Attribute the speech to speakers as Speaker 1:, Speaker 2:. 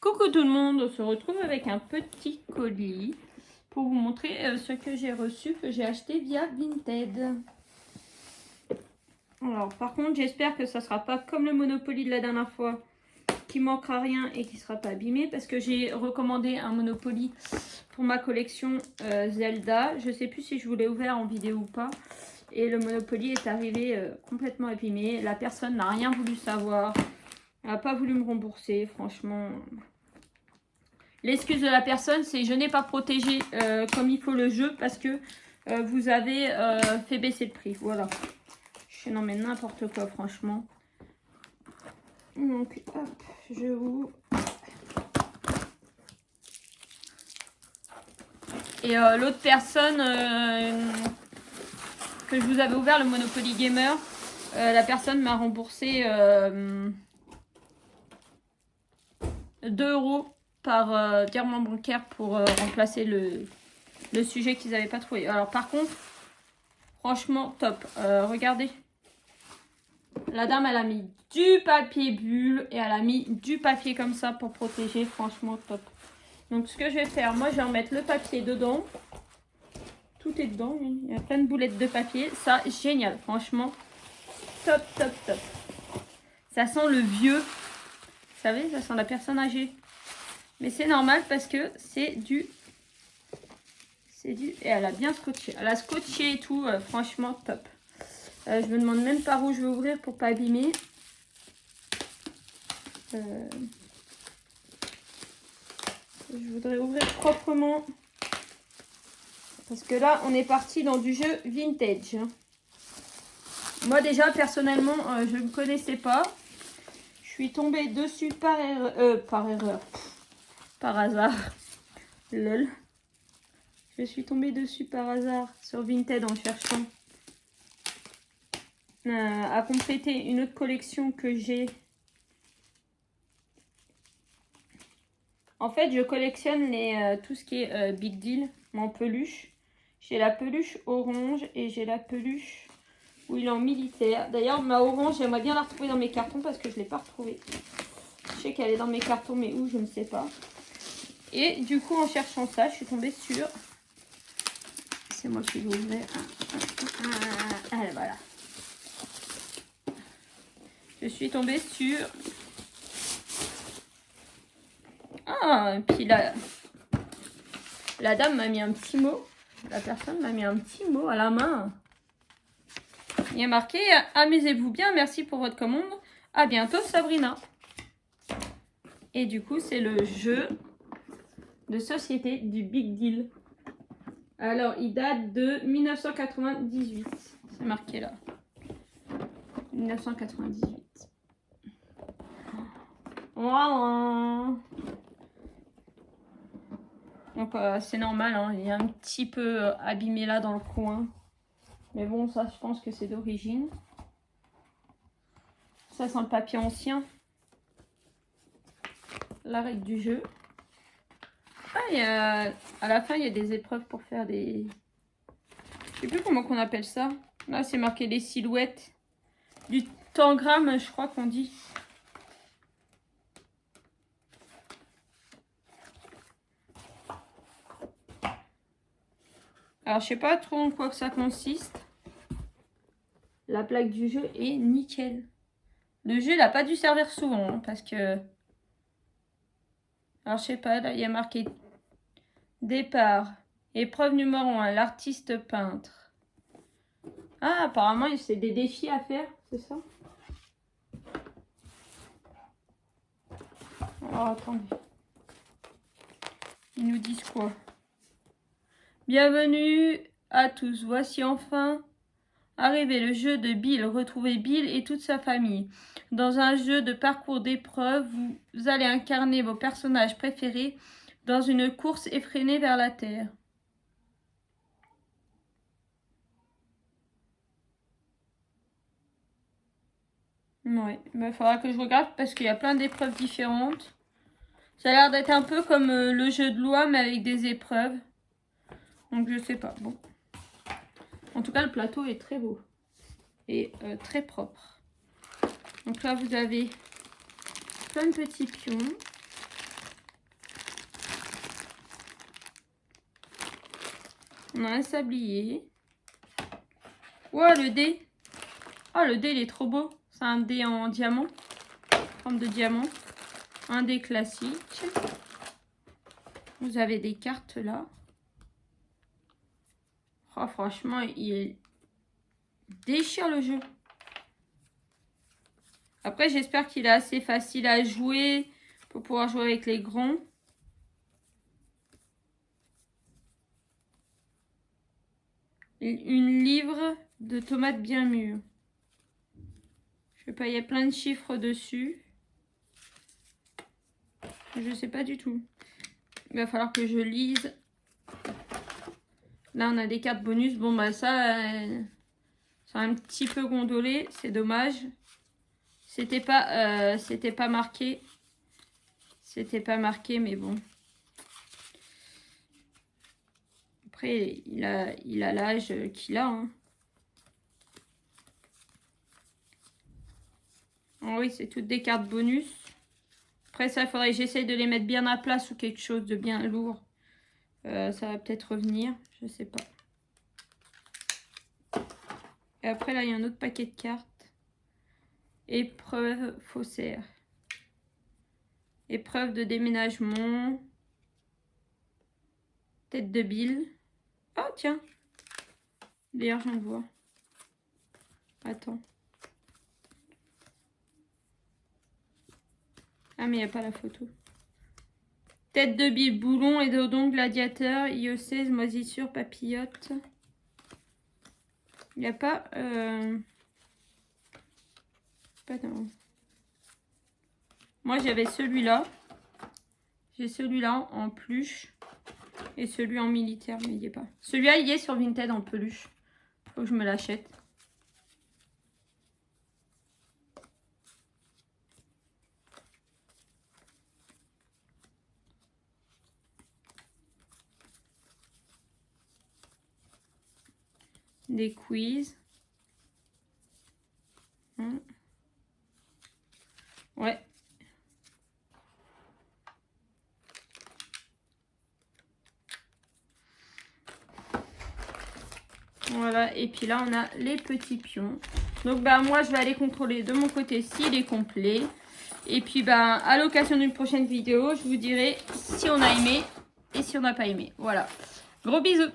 Speaker 1: Coucou tout le monde, on se retrouve avec un petit colis pour vous montrer ce que j'ai reçu, que j'ai acheté via Vinted. Alors par contre j'espère que ça sera pas comme le Monopoly de la dernière fois, qui manquera rien et qui sera pas abîmé, parce que j'ai recommandé un Monopoly pour ma collection Zelda. Je sais plus si je vous l'ai ouvert en vidéo ou pas. Et le Monopoly est arrivé complètement abîmé. La personne n'a rien voulu savoir. Elle n'a pas voulu me rembourser, franchement. L'excuse de la personne, c'est je n'ai pas protégé comme il faut le jeu parce que vous avez fait baisser le prix. Voilà. Je non mais n'importe quoi, franchement. Donc, hop, je vous... Et l'autre personne que je vous avais ouvert, le Monopoly Gamer, la personne m'a remboursé 2 € par virement bancaire pour remplacer le sujet qu'ils n'avaient pas trouvé. Alors par contre, franchement top. Regardez. La dame, elle a mis du papier bulle et elle a mis du papier comme ça pour protéger. Franchement top. Donc ce que je vais faire, moi je vais en mettre le papier dedans. Tout est dedans. Il y a plein de boulettes de papier. Ça, génial. Franchement, top, top, top. Ça sent le vieux. Vous savez, ça sent la personne âgée. Mais c'est normal parce que c'est du... Et elle a bien scotché. Elle a scotché et tout. Franchement, top. Je me demande même par où je vais ouvrir pour pas abîmer. Je voudrais ouvrir proprement. Parce que là, on est parti dans du jeu vintage. Moi, déjà, personnellement, je ne connaissais pas. Je suis tombée dessus par erreur. Par hasard. Lol. Je suis tombée dessus par hasard sur Vinted en cherchant à compléter une autre collection que j'ai. En fait, je collectionne tout ce qui est Big Deal, en peluche. J'ai la peluche orange et j'ai la peluche où il est en militaire. D'ailleurs, ma orange, j'aimerais bien la retrouver dans mes cartons parce que je ne l'ai pas retrouvée. Je sais qu'elle est dans mes cartons, mais où, je ne sais pas. Et du coup, en cherchant ça, je suis tombée sur... C'est moi qui vais ouvrir. Voilà. Je suis tombée sur... Ah, et puis la dame m'a mis un petit mot. La personne m'a mis un petit mot à la main. Il y a marqué « Amusez-vous bien, merci pour votre commande. À bientôt, Sabrina. » Et du coup, c'est le jeu de société du Big Deal. Alors, il date de 1998. C'est marqué là. 1998. Voilà. Donc, c'est normal. Hein, il est un petit peu abîmé là dans le coin. Mais bon, ça, je pense que c'est d'origine. Ça sent le papier ancien. La règle du jeu. Ah, à la fin, il y a des épreuves pour faire des... Je sais plus comment qu'on appelle ça. Là, c'est marqué les silhouettes. Du tangram, je crois qu'on dit. Alors, je sais pas trop en quoi que ça consiste. La plaque du jeu est nickel. Le jeu, il n'a pas dû servir souvent, hein, parce que... Alors, je sais pas, là, il y a marqué départ. Épreuve numéro 1, l'artiste peintre. Ah, apparemment, c'est des défis à faire, c'est ça? Alors, attendez. Ils nous disent quoi? Bienvenue à tous. Voici enfin arrivé le jeu de Bill. Retrouvez Bill et toute sa famille. Dans un jeu de parcours d'épreuves, vous allez incarner vos personnages préférés dans une course effrénée vers la Terre. Ouais, il faudra que je regarde parce qu'il y a plein d'épreuves différentes. Ça a l'air d'être un peu comme le jeu de loi, mais avec des épreuves. Donc, je sais pas. Bon. En tout cas, le plateau est très beau. Et très propre. Donc là, vous avez plein de petits pions. On a un sablier. Ouais, le dé. Oh, le dé, il est trop beau. C'est un dé en diamant. Forme de diamant. Un dé classique. Vous avez des cartes là. Oh, franchement, il déchire le jeu. Après, j'espère qu'il est assez facile à jouer pour pouvoir jouer avec les grands. Une livre de tomates bien mûres. Je sais pas, il y a plein de chiffres dessus. Je sais pas du tout. Il va falloir que je lise. Là, on a des cartes bonus. Bon, bah ça, c'est un petit peu gondolé. C'est dommage. C'était pas marqué. C'était pas marqué, mais bon. Après, il a l'âge qu'il a. Hein. Oh oui, c'est toutes des cartes bonus. Après ça, il faudrait que j'essaye de les mettre bien à plat ou quelque chose de bien lourd. Ça va peut-être revenir, je sais pas. Et après là, il y a un autre paquet de cartes. Épreuve faussaire. Épreuve de déménagement. Tête de bile. Oh tiens. D'ailleurs, j'en vois. Attends. Ah mais il n'y a pas la photo. Tête de bille, boulon, édodon, gladiateur, IE16, moisissure, papillote. Il n'y a pas... Pas non. Moi j'avais celui-là. J'ai celui-là en peluche. Et celui en militaire, mais il n'y est pas. Celui-là il est sur Vinted en peluche. Faut que je me l'achète. Des quiz. Ouais. Voilà, et puis là on a les petits pions. Donc bah moi je vais aller contrôler de mon côté s'il est complet. Et puis bah à l'occasion d'une prochaine vidéo, je vous dirai si on a aimé et si on n'a pas aimé. Voilà. Gros bisous.